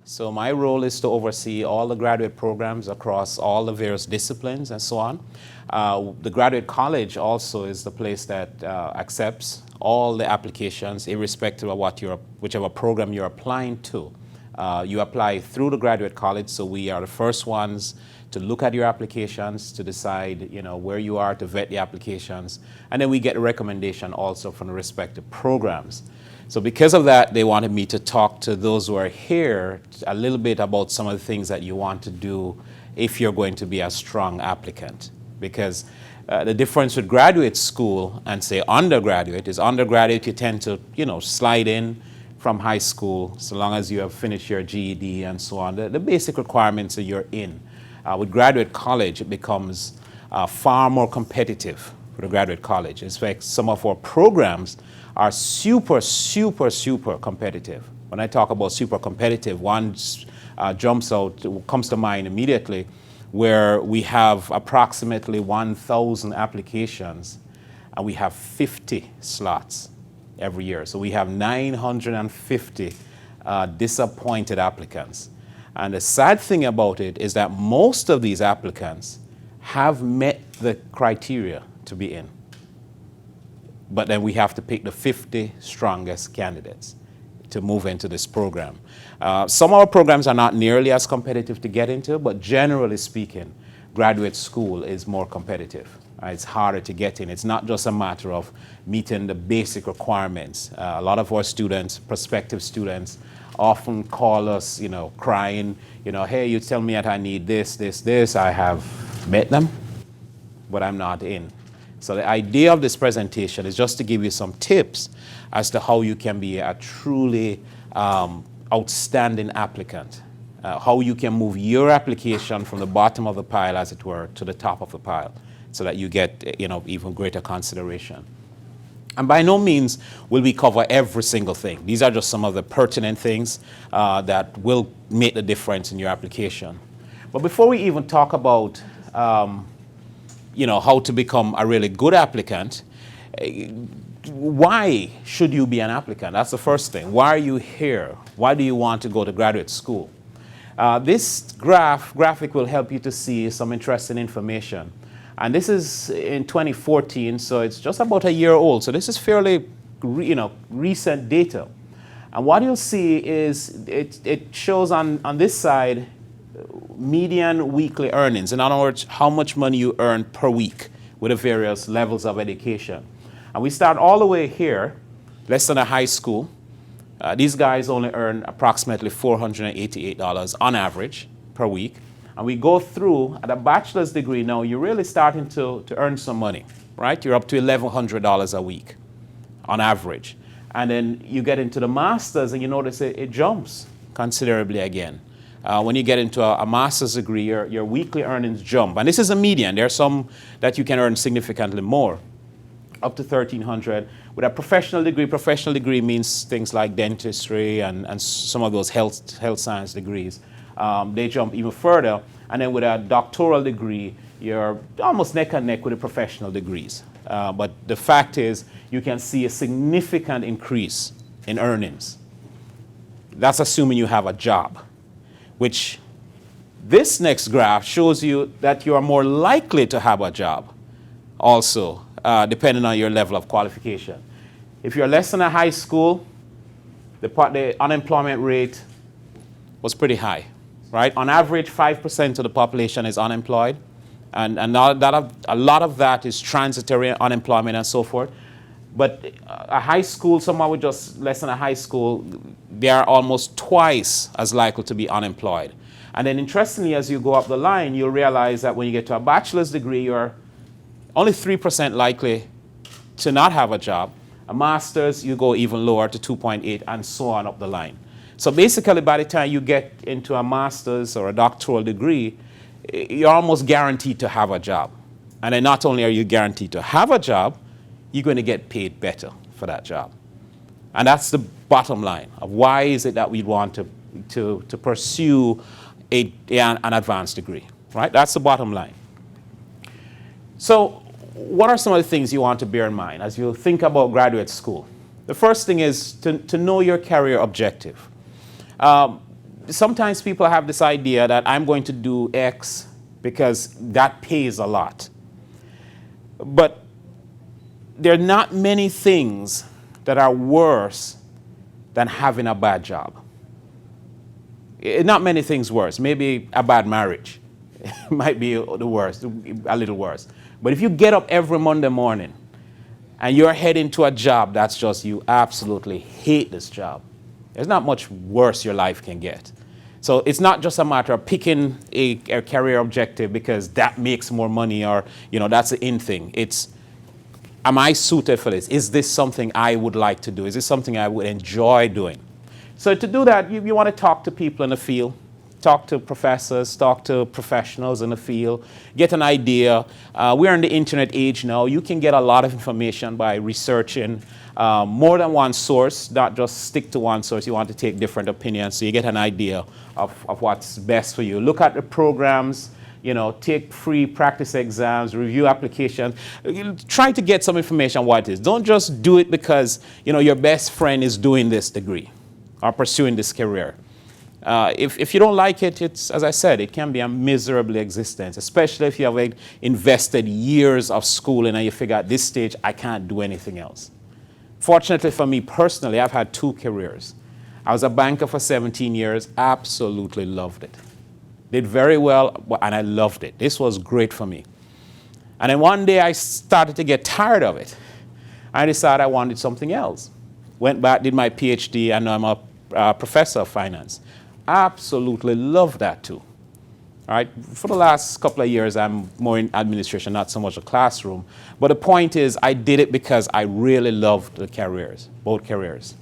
So my role is to oversee all the graduate programs across all the various disciplines and so on. The graduate college also is the place that accepts all the applications, irrespective of whichever program you're applying to. You apply through the graduate college, so we are the first ones to look at your applications, to decide where you are, to vet the applications, and then we get a recommendation also from the respective programs. So because of that, they wanted me to talk to those who are here a little bit about some of the things that you want to do if you're going to be a strong applicant. Because the difference with graduate school and say undergraduate is undergraduate you tend to slide in from high school so long as you have finished your GED and so on. The basic requirements that you're in. With graduate college, it becomes far more competitive for the graduate college. In fact, some of our programs are super, super, super competitive. When I talk about super competitive, one comes to mind immediately, where we have approximately 1,000 applications and we have 50 slots every year. So we have 950 disappointed applicants. And the sad thing about it is that most of these applicants have met the criteria to be in. But then we have to pick the 50 strongest candidates to move into this program. Some of our programs are not nearly as competitive to get into, but generally speaking, graduate school is more competitive. It's harder to get in. It's not just a matter of meeting the basic requirements. A lot of our students, prospective students, often call us, crying, hey, you tell me that I need this, this, this. I have met them, but I'm not in. So the idea of this presentation is just to give you some tips as to how you can be a truly outstanding applicant, how you can move your application from the bottom of the pile, as it were, to the top of the pile, so that you get even greater consideration. And by no means will we cover every single thing. These are just some of the pertinent things that will make the difference in your application. But before we even talk about how to become a really good applicant, why should you be an applicant? That's the first thing. Why are you here? Why do you want to go to graduate school? This graphic will help you to see some interesting information. And this is in 2014, so it's just about a year old. So this is fairly recent data. And what you'll see is it shows on this side median weekly earnings. In other words, how much money you earn per week with the various levels of education. And we start all the way here, less than a high school. These guys only earn approximately $488 on average per week. And we go through at a bachelor's degree now, you're really starting to earn some money, right? You're up to $1,100 a week on average. And then you get into the master's and you notice it jumps considerably again. When you get into a master's degree, your weekly earnings jump. And this is a median. There are some that you can earn significantly more, up to $1,300. With a professional degree means things like dentistry and some of those health science degrees. They jump even further. And then with a doctoral degree, you're almost neck and neck with the professional degrees. But the fact is, you can see a significant increase in earnings. That's assuming you have a job, which this next graph shows you that you are more likely to have a job also, depending on your level of qualification. If you're less than a high school, the unemployment rate was pretty high, right? On average, 5% of the population is unemployed, and a lot of that is transitory unemployment and so forth. But a high school, someone with just less than a high school, they are almost twice as likely to be unemployed. And then interestingly, as you go up the line, you'll realize that when you get to a bachelor's degree, you're only 3% likely to not have a job. A master's, you go even lower to 2.8 and so on up the line. So basically, by the time you get into a master's or a doctoral degree, you're almost guaranteed to have a job. And then not only are you guaranteed to have a job, you're going to get paid better for that job. And that's the bottom line of why is it that we want to pursue an advanced degree, right? That's the bottom line. So what are some of the things you want to bear in mind as you think about graduate school? The first thing is to know your career objective. sometimes people have this idea that I'm going to do X because that pays a lot. But there are not many things that are worse than having a bad job. Not many things worse. Maybe a bad marriage might be the worst, a little worse. But if you get up every Monday morning and you're heading to a job that's just you absolutely hate this job, there's not much worse your life can get. So it's not just a matter of picking a career objective because that makes more money or, that's the in thing. It's, am I suited for this? Is this something I would like to do? Is this something I would enjoy doing? So to do that, you want to talk to people in the field, talk to professors, talk to professionals in the field, get an idea. We're in the internet age now. You can get a lot of information by researching more than one source, not just stick to one source. You want to take different opinions so you get an idea of what's best for you. Look at the programs, take free practice exams, review applications. Try to get some information on what it is. Don't just do it because, your best friend is doing this degree or pursuing this career. If you don't like it, it's, as I said, it can be a miserable existence, especially if you have invested years of schooling and you figure at this stage, I can't do anything else. Fortunately for me personally, I've had 2 careers. I was a banker for 17 years, absolutely loved it. Did very well, and I loved it. This was great for me. And then one day I started to get tired of it. I decided I wanted something else. Went back, did my PhD, and now I'm a professor of finance. Absolutely love that too. All right, for the last couple of years, I'm more in administration, not so much a classroom. But the point is, I did it because I really loved the careers, both careers.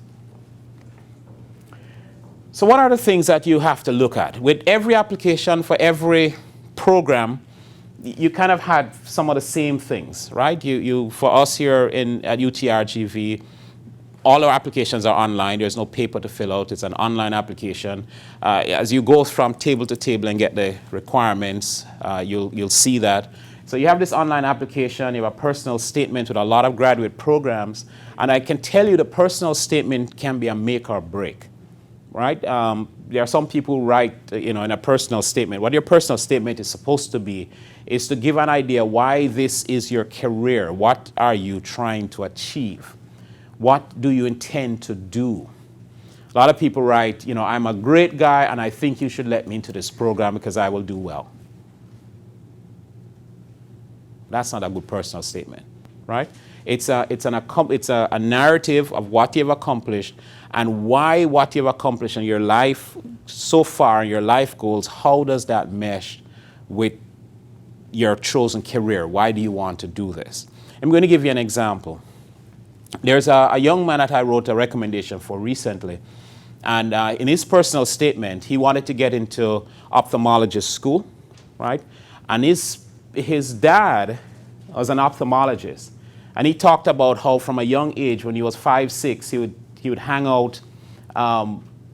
So what are the things that you have to look at? With every application for every program, you kind of had some of the same things, right? For us here at UTRGV, all our applications are online. There's no paper to fill out. It's an online application. As you go from table to table and get the requirements, you'll see that. So you have this online application. You have a personal statement with a lot of graduate programs. And I can tell you the personal statement can be a make or break, right? There are some people who write, in a personal statement. What your personal statement is supposed to be is to give an idea why this is your career. What are you trying to achieve? What do you intend to do? A lot of people write, I'm a great guy and I think you should let me into this program because I will do well. That's not a good personal statement, right? It's a narrative of what you've accomplished and why what you've accomplished in your life so far, your life goals, how does that mesh with your chosen career? Why do you want to do this? I'm going to give you an example. There's a young man that I wrote a recommendation for recently. And in his personal statement, he wanted to get into ophthalmologist school, right? And his dad was an ophthalmologist. And he talked about how from a young age, when he was 5, 6, he would hang out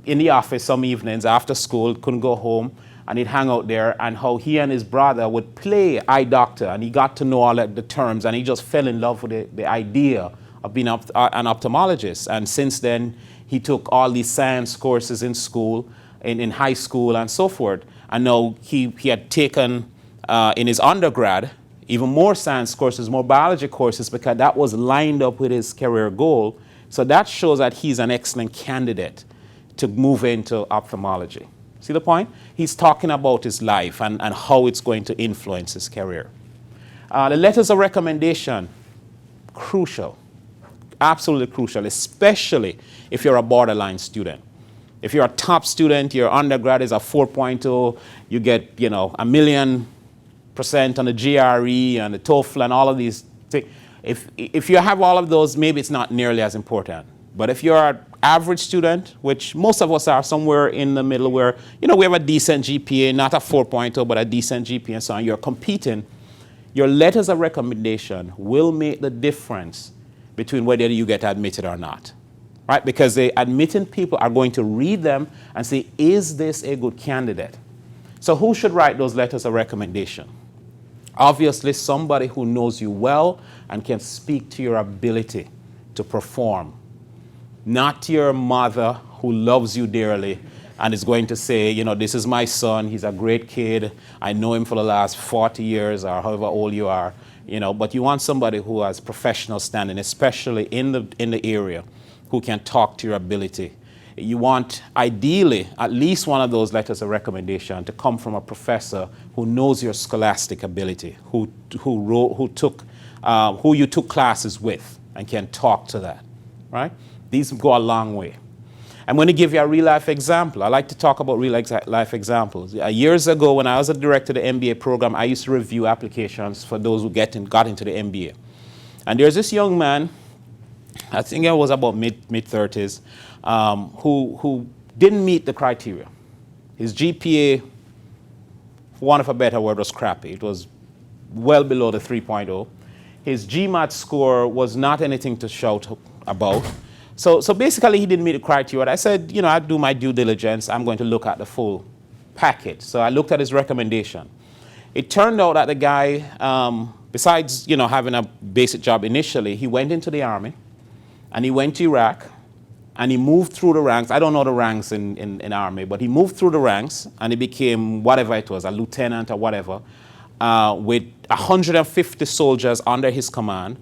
in the office some evenings after school, couldn't go home, and he'd hang out there, and how he and his brother would play eye doctor, and he got to know all of the terms, and he just fell in love with the idea of being an ophthalmologist. And since then, he took all these science courses in school, in high school and so forth. And now he had taken, in his undergrad, even more science courses, more biology courses, because that was lined up with his career goal. So that shows that he's an excellent candidate to move into ophthalmology. See the point? He's talking about his life and how it's going to influence his career. The letters of recommendation, crucial. Absolutely crucial, especially if you're a borderline student. If you're a top student, your undergrad is a 4.0, you get, 1,000,000% on the GRE and the TOEFL and all of these things. If you have all of those, maybe it's not nearly as important. But if you're an average student, which most of us are somewhere in the middle where, we have a decent GPA, not a 4.0, but a decent GPA and so on, you're competing, your letters of recommendation will make the difference between whether you get admitted or not, right? Because the admitting people are going to read them and say, is this a good candidate? So who should write those letters of recommendation? Obviously, somebody who knows you well and can speak to your ability to perform. Not your mother who loves you dearly and it's going to say, you know, this is my son, he's a great kid, I know him for the last 40 years or however old you are, you know, but you want somebody who has professional standing, especially in the area, who can talk to your ability. You want, ideally, at least one of those letters of recommendation to come from a professor who knows your scholastic ability, who you took classes with and can talk to that, right? These go a long way. I'm going to give you a real-life example. I like to talk about real-life examples. Years ago, when I was a director of the MBA program, I used to review applications for those who got into the MBA. And there's this young man, I think I was about mid-30s, who didn't meet the criteria. His GPA, for want of a better word, was crappy. It was well below the 3.0. His GMAT score was not anything to shout about. So basically, he didn't meet the criteria. I said, you know, I'd do my due diligence. I'm going to look at the full package. So I looked at his recommendation. It turned out that the guy, besides, you know, having a basic job initially, he went into the Army, and he went to Iraq, and he moved through the ranks. I don't know the ranks in Army, but he moved through the ranks, and he became whatever it was, a lieutenant or whatever, with 150 soldiers under his command,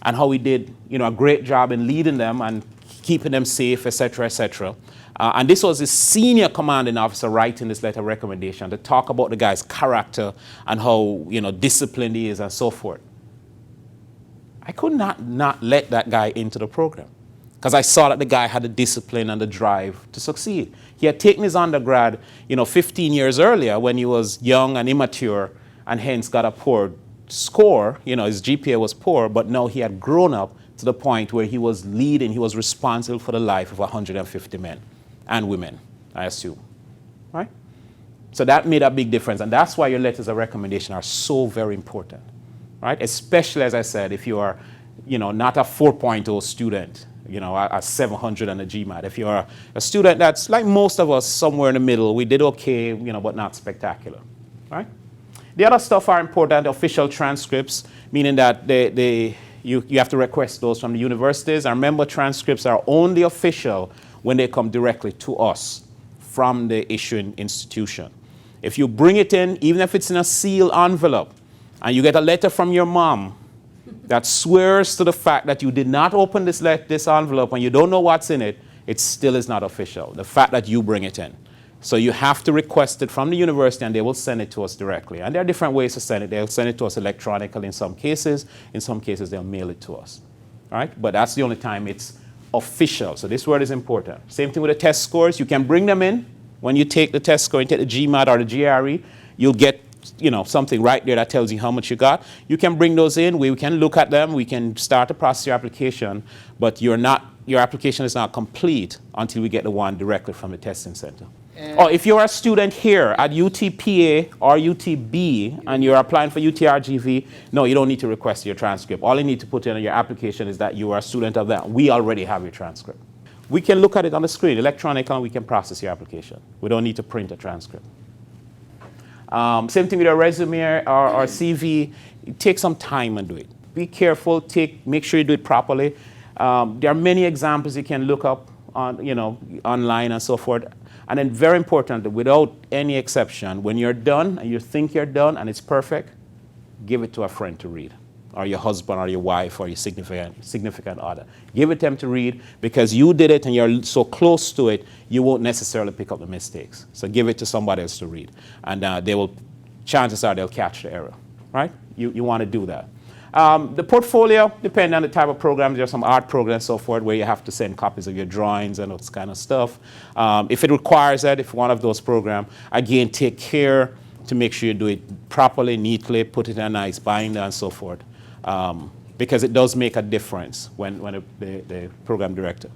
and how he did, you know, a great job in leading them and keeping them safe, etc., etc. And this was his senior commanding officer writing this letter of recommendation to talk about the guy's character and how, you know, disciplined he is and so forth. I could not let that guy into the program because I saw that the guy had the discipline and the drive to succeed. He had taken his undergrad, you know, 15 years earlier when he was young and immature and hence got a poor score. You know, his GPA was poor, but now he had grown up to the point where he was leading, he was responsible for the life of 150 men and women, I assume, right? So that made a big difference, and that's why your letters of recommendation are so very important, right? Especially, as I said, if you are, you know, not a 4.0 student, you know, a 700 and a GMAT. If you're a student that's like most of us, somewhere in the middle, we did okay, you know, but not spectacular, right? The other stuff are important, official transcripts, meaning that you have to request those from the universities. And remember, transcripts are only official when they come directly to us from the issuing institution. If you bring it in, even if it's in a sealed envelope, and you get a letter from your mom that swears to the fact that you did not open this envelope and you don't know what's in it, it still is not official, the fact that you bring it in. So you have to request it from the university and they will send it to us directly. And there are different ways to send it. They'll send it to us electronically in some cases. In some cases, they'll mail it to us. All right? But that's the only time it's official. So this word is important. Same thing with the test scores. You can bring them in. When you take the test score and take the GMAT or the GRE, you'll get, you know, something right there that tells you how much you got. You can bring those in. We can look at them. We can start to process your application. But your application is not complete until we get the one directly from the testing center. Or if you're a student here at UTPA or UTB and you're applying for UTRGV, no, you don't need to request your transcript. All you need to put in your application is that you are a student of that. We already have your transcript. We can look at it on the screen electronically and we can process your application. We don't need to print a transcript. Same thing with your resume or CV. Take some time and do it. Be careful. Make sure you do it properly. There are many examples you can look up on, you know, online and so forth. And then very important, without any exception, when you're done and you think you're done and it's perfect, give it to a friend to read, or your husband or your wife or your significant other. Give it to them to read because you did it and you're so close to it, you won't necessarily pick up the mistakes. So give it to somebody else to read. And chances are they'll catch the error, right? You want to do that. The portfolio, depending on the type of programs, there are some art programs and so forth where you have to send copies of your drawings and those kind of stuff. If it requires that, if one of those programs, again, take care to make sure you do it properly, neatly, put it in a nice binder and so forth, because it does make a difference when the program director.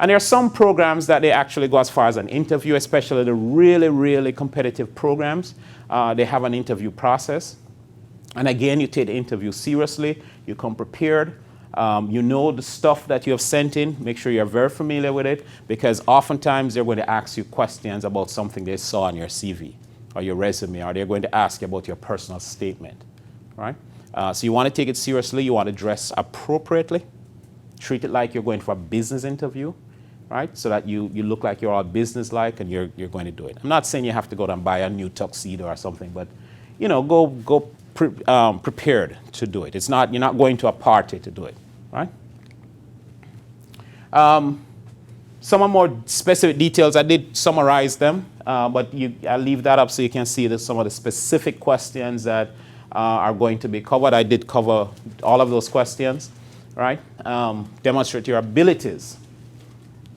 And there are some programs that they actually go as far as an interview, especially the really, really competitive programs. They have an interview process. And again, you take the interview seriously, you come prepared, you know the stuff that you have sent in, make sure you're very familiar with it, because oftentimes they're going to ask you questions about something they saw on your CV or your resume, or they're going to ask you about your personal statement, right? So you want to take it seriously, you want to dress appropriately, treat it like you're going for a business interview, right? So that you look like you're all business-like and you're going to do it. I'm not saying you have to go and buy a new tuxedo or something, but go prepared to do it. You're not going to a party to do it, right? Some are more specific details. I did summarize them, but I'll leave that up so you can see some of the specific questions that are going to be covered. I did cover all of those questions, right? Demonstrate your abilities,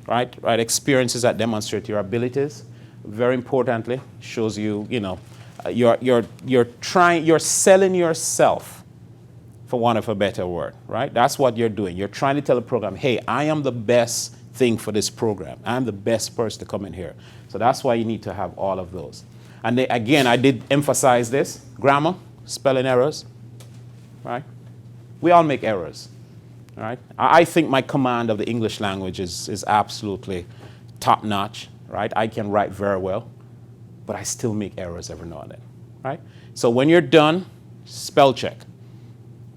right? Experiences that demonstrate your abilities. Very importantly, shows you're selling yourself, for want of a better word, right? That's what you're doing. You're trying to tell the program, hey, I am the best thing for this program. I'm the best person to come in here. So that's why you need to have all of those. And again, I did emphasize this: grammar, spelling errors, right? We all make errors, right? I think my command of the English language is absolutely top-notch, right? I can write very well, but I still make errors every now and then, right? So when you're done, spell check.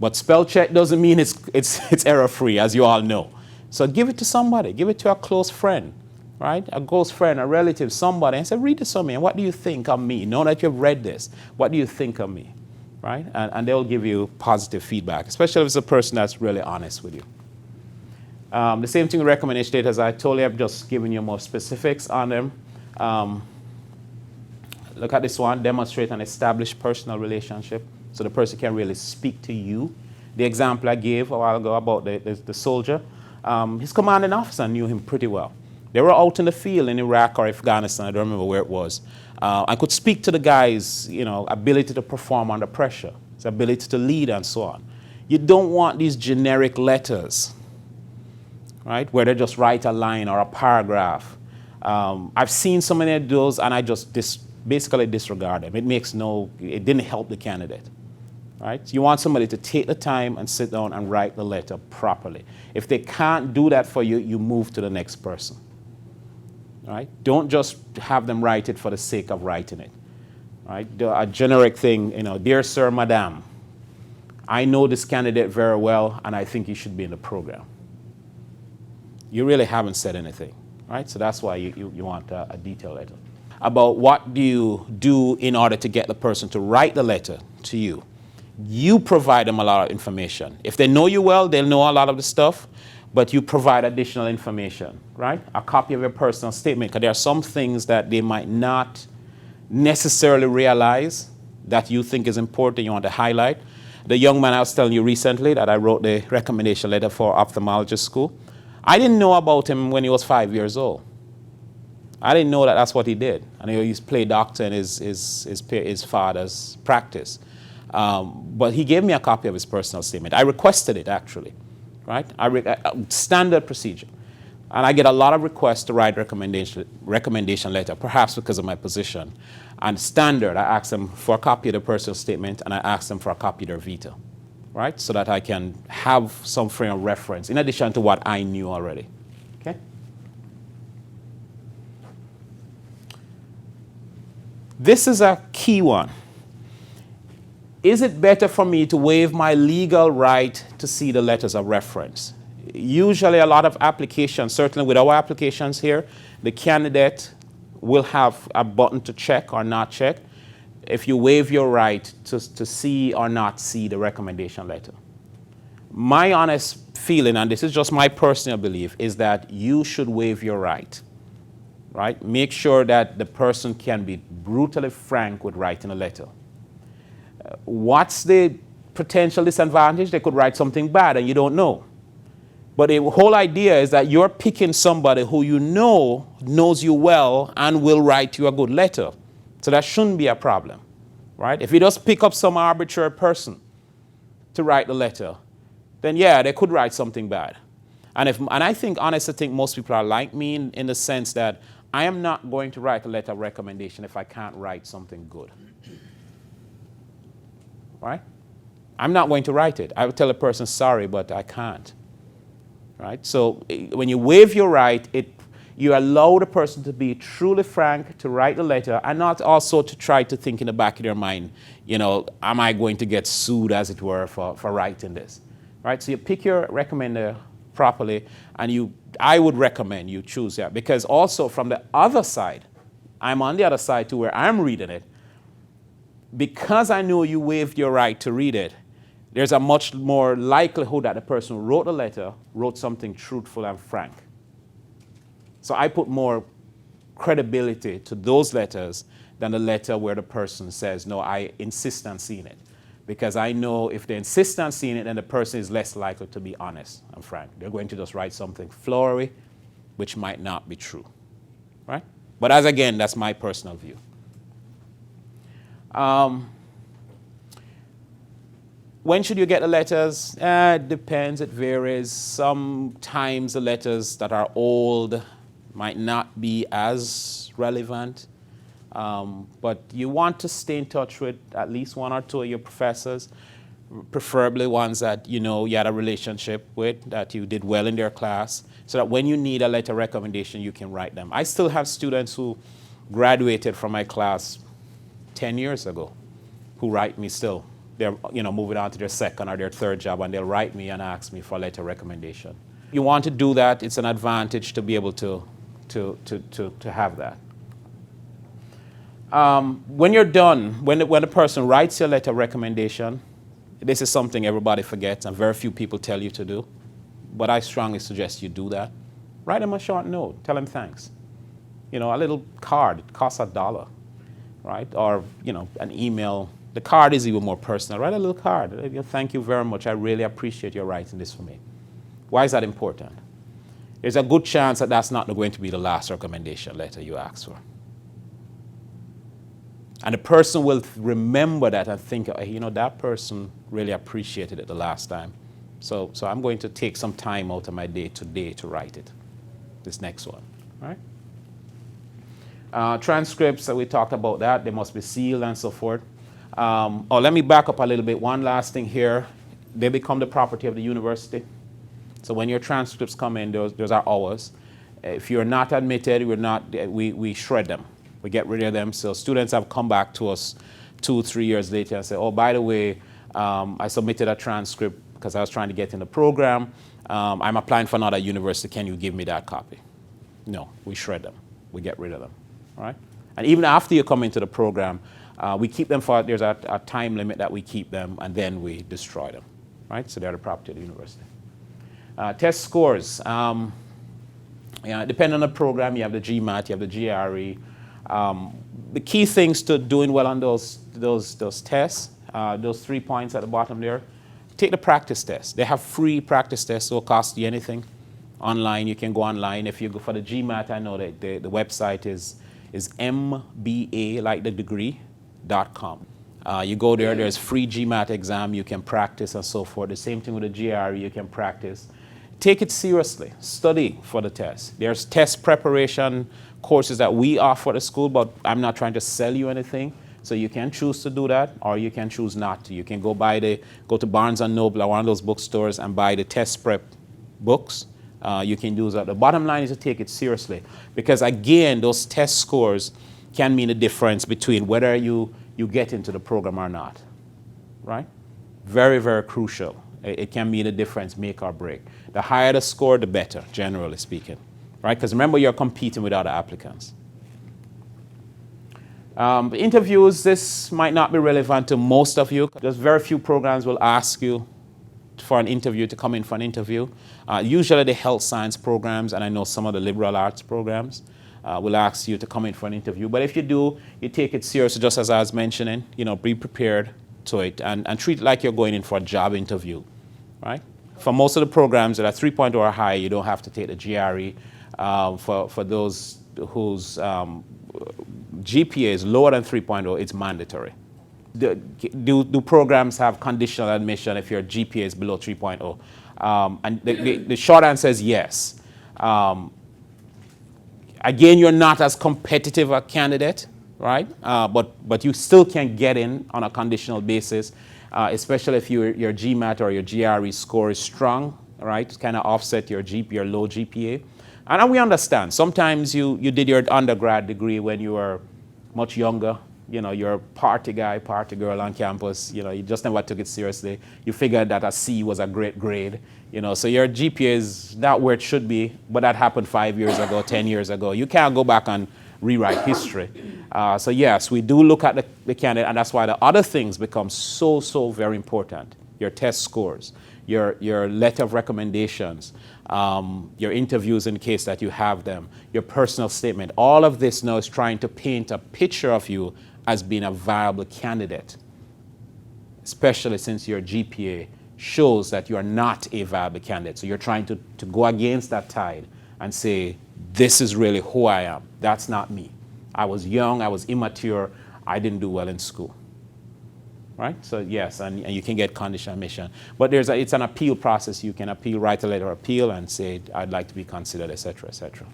But spell check doesn't mean it's error-free, as you all know. So give it to somebody. Give it to a close friend, right? A close friend, a relative, somebody, and say, read this to me, and what do you think of me? Know that you've read this. What do you think of me, right? And they'll give you positive feedback, especially if it's a person that's really honest with you. The same thing with recommendation letters. I told you, I've just given you more specifics on them. Look at this one: demonstrate an established personal relationship, so the person can really speak to you. The example I gave a while ago about the soldier, his commanding officer knew him pretty well. They were out in the field in Iraq or Afghanistan, I don't remember where it was. I could speak to the guy's ability to perform under pressure, his ability to lead and so on. You don't want these generic letters, right, where they just write a line or a paragraph. I've seen so many of those, and I just basically disregard them. It didn't help the candidate, right? You want somebody to take the time and sit down and write the letter properly. If they can't do that for you, you move to the next person, right? Don't just have them write it for the sake of writing it, right? A generic thing, dear sir, madam, I know this candidate very well, and I think he should be in the program. You really haven't said anything, right? So that's why you want a detailed letter. About what do you do in order to get the person to write the letter to you. You provide them a lot of information. If they know you well, they'll know a lot of the stuff, but you provide additional information, right? A copy of your personal statement, because there are some things that they might not necessarily realize that you think is important, you want to highlight. The young man I was telling you recently that I wrote the recommendation letter for ophthalmologist school, I didn't know about him when he was 5 years old. I didn't know that that's what he did. And he used to play doctor in his father's practice. But he gave me a copy of his personal statement. I requested it, actually, right? Standard procedure. And I get a lot of requests to write recommendation letter, perhaps because of my position. And standard, I ask them for a copy of the personal statement, and I ask them for a copy of their vita, right? So that I can have some frame of reference, in addition to what I knew already, okay? This is a key one. Is it better for me to waive my legal right to see the letters of reference? Usually a lot of applications, certainly with our applications here, the candidate will have a button to check or not check if you waive your right to see or not see the recommendation letter. My honest feeling, and this is just my personal belief, is that you should waive your right. Right? Make sure that the person can be brutally frank with writing a letter. What's the potential disadvantage? They could write something bad and you don't know. But the whole idea is that you're picking somebody who you know knows you well and will write you a good letter. So that shouldn't be a problem, right? If you just pick up some arbitrary person to write the letter, then yeah, they could write something bad. And I think, honestly, I think most people are like me in the sense that I am not going to write a letter of recommendation if I can't write something good. Right? I'm not going to write it. I would tell a person, sorry, but I can't. Right? So when you waive your right, you allow the person to be truly frank, to write the letter, and not also to try to think in the back of their mind, am I going to get sued, as it were, for writing this? Right? So you pick your recommender properly, and you I would recommend you choose that, because also from the other side, I'm on the other side to where I'm reading it. Because I know you waived your right to read it, there's a much more likelihood that the person who wrote the letter wrote something truthful and frank. So I put more credibility to those letters than the letter where the person says, no, I insist on seeing it. Because I know if they insist on seeing it, then the person is less likely to be honest and frank. They're going to just write something flowery, which might not be true, right? But as again, that's my personal view. When should you get the letters? It depends, it varies. Sometimes the letters that are old might not be as relevant. But you want to stay in touch with at least one or two of your professors, preferably ones that you know you had a relationship with, that you did well in their class, so that when you need a letter recommendation, you can write them. I still have students who graduated from my class 10 years ago who write me still. They're moving on to their second or their third job, and they'll write me and ask me for a letter recommendation. You want to do that, it's an advantage to be able to have that. When you're done, when the person writes your letter recommendation, this is something everybody forgets and very few people tell you to do, but I strongly suggest you do that. Write them a short note, tell them thanks. A little card, it costs $1, right? Or, an email. The card is even more personal. Write a little card. Thank you very much. I really appreciate your writing this for me. Why is that important? There's a good chance that that's not going to be the last recommendation letter you ask for. And the person will remember that and think, that person really appreciated it the last time. So I'm going to take some time out of my day today to write it, this next one, right? Transcripts, we talked about that. They must be sealed and so forth. Let me back up a little bit. One last thing here. They become the property of the university. So when your transcripts come in, those are ours. If you're not admitted, we shred them. We get rid of them. So students have come back to us 2-3 years later and say, oh, by the way, I submitted a transcript because I was trying to get in the program. I'm applying for another university. Can you give me that copy? No, we shred them. We get rid of them, all right? And even after you come into the program, we keep them there's a time limit that we keep them, and then we destroy them, right? So they're the property of the university. Test scores. Depending on the program, you have the GMAT, you have the GRE. The key things to doing well on those tests, those 3 points at the bottom there, take the practice test. They have free practice tests, so it costs you anything. Online, you can go online. If you go for the GMAT, I know that the website is MBA, like the degree.com. You go there, there's free GMAT exam, you can practice and so forth. The same thing with the GRE, you can practice. Take it seriously. Study for the test. There's test preparation courses that we offer at the school, but I'm not trying to sell you anything. So you can choose to do that, or you can choose not to. You can go to Barnes & Noble or one of those bookstores and buy the test prep books. You can do that. The bottom line is to take it seriously, because again, those test scores can mean a difference between whether you get into the program or not, right? Very, very crucial. It can mean a difference, make or break. The higher the score, the better, generally speaking, right? Because remember, you're competing with other applicants. Interviews, this might not be relevant to most of you. Just very few programs will ask you for an interview, to come in for an interview. Usually the health science programs, and I know some of the liberal arts programs, will ask you to come in for an interview. But if you do, you take it seriously, just as I was mentioning, be prepared to it and treat it like you're going in for a job interview, right? For most of the programs that are 3.0 or higher, you don't have to take the GRE. For those whose GPA is lower than 3.0, it's mandatory. Do programs have conditional admission if your GPA is below 3.0? And the short answer is yes. Again, you're not as competitive a candidate, right? But you still can get in on a conditional basis, especially if your GMAT or your GRE score is strong, right? Kind of offset your low GPA. And we understand. Sometimes you did your undergrad degree when you were much younger, you're a party guy, party girl on campus, you just never took it seriously. You figured that a C was a great grade, so your GPA is not where it should be, but that happened 5 years ago, 10 years ago. You can't go back and rewrite history. So yes, we do look at the candidate, and that's why the other things become so, so very important. Your test scores, your letter of recommendations, your interviews in case that you have them, your personal statement. All of this now is trying to paint a picture of you as being a viable candidate, especially since your GPA shows that you are not a viable candidate. So you're trying to go against that tide and say, this is really who I am. That's not me. I was young, I was immature, I didn't do well in school. Right? So yes, and you can get conditional admission. But it's an appeal process. You can appeal, write a letter of appeal and say, I'd like to be considered, et cetera, et cetera.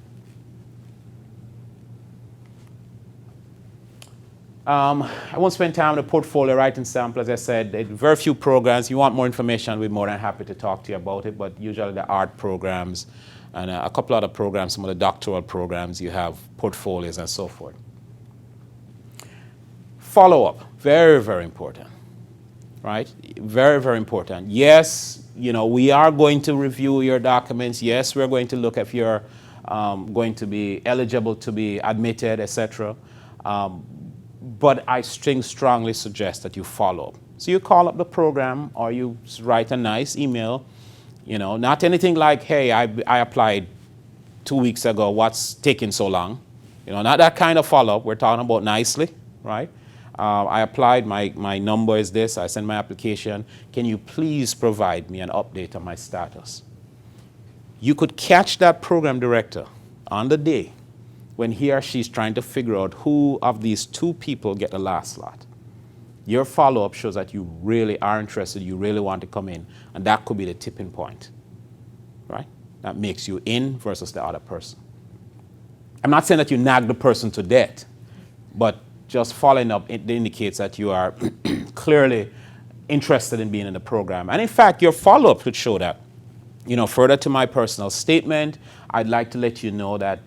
I won't spend time on the portfolio writing sample. As I said, very few programs. You want more information, we're more than happy to talk to you about it, but usually the art programs and a couple other programs, some of the doctoral programs, you have portfolios and so forth. Follow-up, very, very important, right? Very, very important. Yes, we are going to review your documents. Yes, we're going to look if you're going to be eligible to be admitted, etc. But I strongly suggest that you follow up. So you call up the program or you write a nice email, not anything like, hey, I applied 2 weeks ago, what's taking so long? Not that kind of follow-up. We're talking about nicely, right? I applied, my number is this, I sent my application. Can you please provide me an update on my status? You could catch that program director on the day when he or she's trying to figure out who of these two people get the last slot. Your follow-up shows that you really are interested, you really want to come in, and that could be the tipping point, right? That makes you in versus the other person. I'm not saying that you nag the person to death, but just following up, it indicates that you are clearly interested in being in the program. And in fact, your follow-up could show that. Further to my personal statement, I'd like to let you know that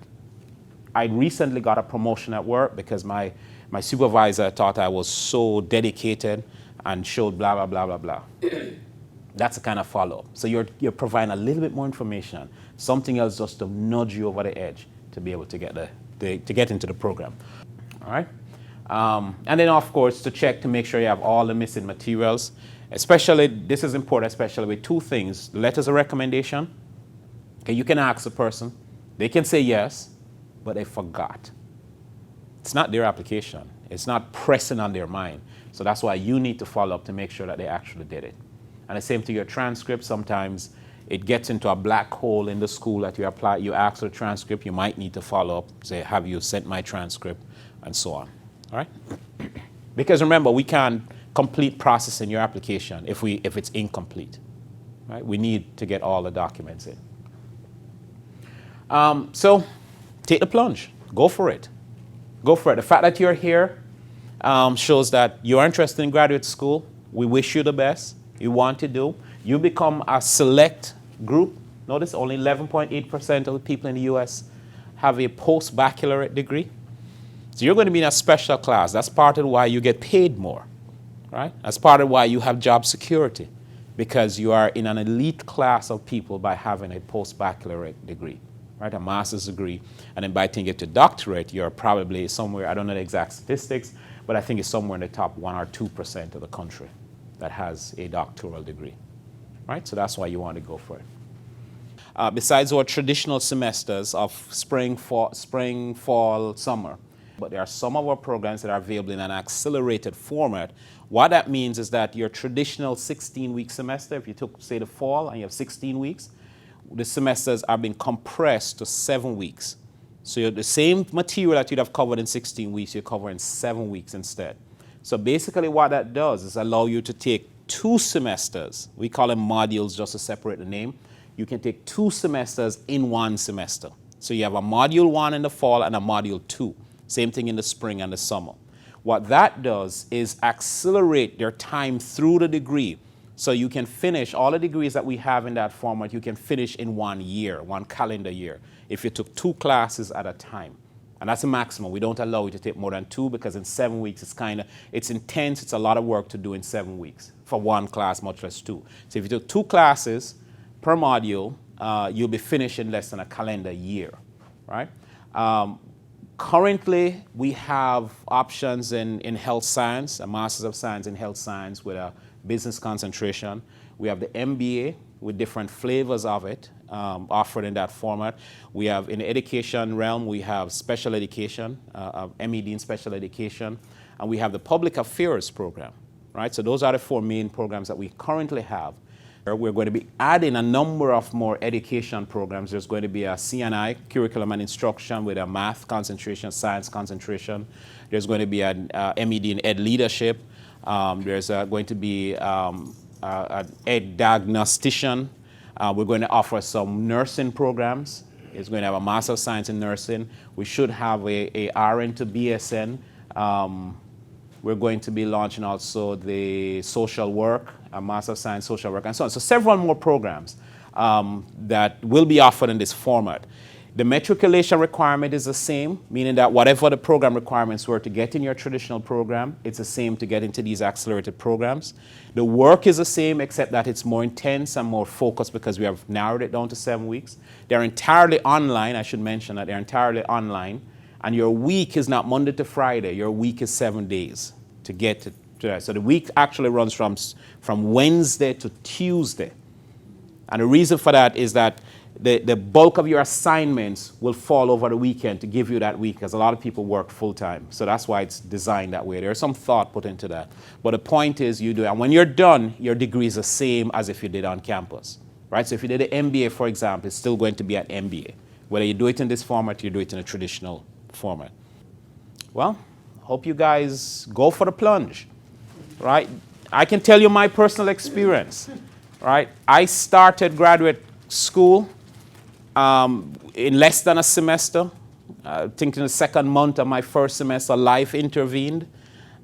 I recently got a promotion at work because my supervisor thought I was so dedicated and showed blah, blah, blah, blah, blah. That's a kind of follow-up. So you're providing a little bit more information, something else just to nudge you over the edge to be able to get into the program. All right? And then, of course, to check to make sure you have all the missing materials. Especially, this is important, especially with two things. Letters of recommendation. Okay, you can ask the person. They can say yes, but they forgot. It's not their application. It's not pressing on their mind. So that's why you need to follow up to make sure that they actually did it. And the same to your transcript. Sometimes it gets into a black hole in the school that you apply. You ask for a transcript. You might need to follow up, say, have you sent my transcript, and so on. All right? Because remember, we can't complete processing your application if it's incomplete. Right? We need to get all the documents in. So take the plunge. Go for it. Go for it. The fact that you're here shows that you're interested in graduate school. We wish you the best. You want to do. You become a select group. Notice only 11.8% of the people in the U.S. have a post-baccalaureate degree. So you're going to be in a special class. That's part of why you get paid more, right? That's part of why you have job security, because you are in an elite class of people by having a post-baccalaureate degree, right? A master's degree. And then by the time you get to doctorate, you're probably somewhere, I don't know the exact statistics, but I think it's somewhere in the top 1 or 2% of the country that has a doctoral degree, right? So that's why you want to go for it. Besides our traditional semesters of spring, fall, summer, but there are some of our programs that are available in an accelerated format. What that means is that your traditional 16-week semester, if you took, say, the fall and you have 16 weeks, the semesters are being compressed to 7 weeks. So you're the same material that you'd have covered in 16 weeks, you cover in 7 weeks instead. So basically what that does is allow you to take 2 semesters. We call them modules just to separate the name. You can take 2 semesters in 1 semester. So you have a module 1 in the fall and a module 2. Same thing in the spring and the summer. What that does is accelerate your time through the degree. So you can finish all the degrees that we have in that format, you can finish in 1 year, 1 calendar year, if you took 2 classes at a time. And that's a maximum. We don't allow you to take more than 2 because in 7 weeks it's intense. It's a lot of work to do in 7 weeks for one class, much less 2. So if you took 2 classes per module, you'll be finished in less than a calendar year, right? Currently, we have options in health science, a Master's of Science in Health Science with a business concentration. We have the MBA with different flavors of it offered in that format. We have, in the education realm, we have special education, MED in special education, and we have the public affairs program, right? So those are the 4 main programs that we currently have. We're going to be adding a number of more education programs. There's going to be a CNI, curriculum and instruction, with a math concentration, science concentration. There's going to be an MED in ed leadership. There's going to be an ed diagnostician. We're going to offer some nursing programs. It's going to have a Master of Science in Nursing. We should have a RN to BSN. We're going to be launching also the social work, a Master of Science social work, and so on. So several more programs that will be offered in this format. The matriculation requirement is the same, meaning that whatever the program requirements were to get in your traditional program, it's the same to get into these accelerated programs. The work is the same, except that it's more intense and more focused because we have narrowed it down to 7 weeks. They're entirely online. I should mention that they're entirely online. And your week is not Monday to Friday. Your week is 7 days to get to that. So the week actually runs from Wednesday to Tuesday. And the reason for that is that the bulk of your assignments will fall over the weekend to give you that week, because a lot of people work full time. So that's why it's designed that way. There's some thought put into that. But the point is you do it. And when you're done, your degree is the same as if you did on campus, right? So if you did an MBA, for example, it's still going to be an MBA. Whether you do it in this format, you do it in a traditional format. Well, hope you guys go for the plunge, right? I can tell you my personal experience, right? I started graduate school in less than a semester. I think in the 2nd month of my 1st semester, life intervened.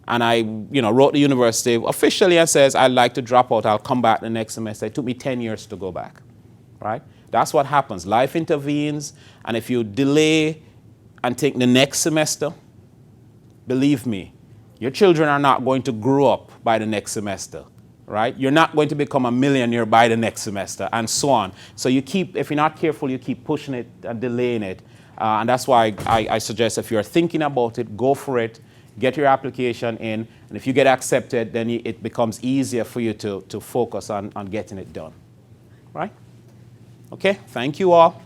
And I wrote the university officially and says, I'd like to drop out. I'll come back the next semester. It took me 10 years to go back, right? That's what happens. Life intervenes. And if you delay and take the next semester, believe me, your children are not going to grow up by the next semester, right? You're not going to become a millionaire by the next semester, and so on. So you keep, if you're not careful, you keep pushing it and delaying it. And that's why I suggest if you're thinking about it, go for it, get your application in, and if you get accepted, then it becomes easier for you to focus on getting it done, right? Okay, thank you all.